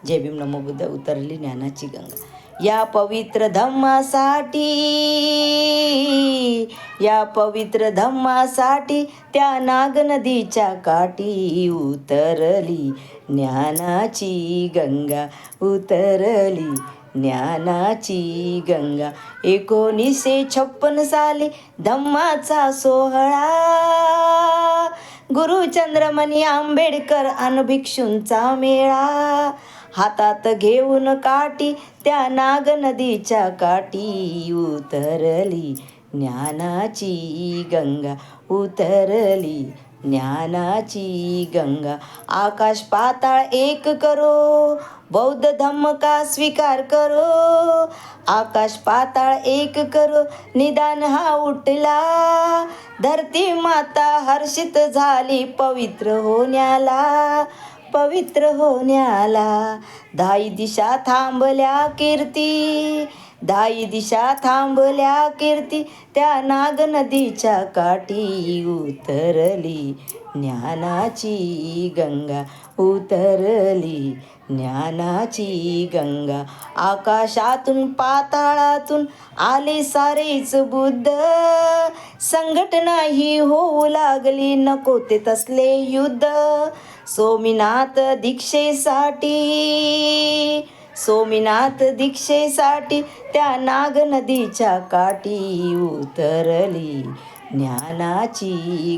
जय भीम नमो बुद्ध. उतरली ज्ञानाची गंगा. या पवित्र धम्मासाठी, या पवित्र धम्मासाठी त्या नाग नदीच्या काठी उतरली ज्ञानाची गंगा, उतरली ज्ञानाची गंगा. 1956 साली धम्माचा सोहळा, गुरु चंद्रमणी आंबेडकर अन भिक्षूंचा मेळा. हातात घेऊन काठी त्या नाग नदीच्या काठी उतरली ज्ञानाची गंगा, उतरली ज्ञानाची गंगा. आकाश पाताळ एक करो, बौद्ध धम्म का स्वीकार करो. आकाश पाताळ एक करो, निदान हा उठला. धरती माता हर्षित झाली पवित्र होण्याला, पवित्र होण्याला. दाई दिशा थांबल्या कीर्ती, दाई दिशा थांबल्या कीर्ती. त्या नाग नदीच्या काठी उतरली ज्ञानाची गंगा, उतरली ज्ञानाची गंगा. आकाशातून पाताळातून आले सारेच बुद्ध, संघटना ही होऊ लागली नको ते तसले युद्ध. सोमनाथ दीक्षेसाठी, सोमनाथ दीक्षेसाठी त्या नाग नदीच्या काठी उतरली ज्ञानाची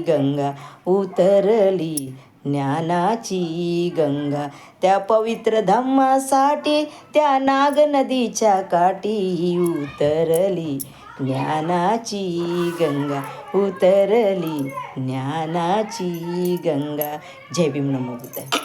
गंगा, उतरली ज्ञानाची गंगा. त्या पवित्र धम्मासाठी त्या नाग नदीच्या काठी उतरली ज्ञानाची गंगा, उतरली ज्ञानाची गंगा. जय भीम नमो बुद्धाय.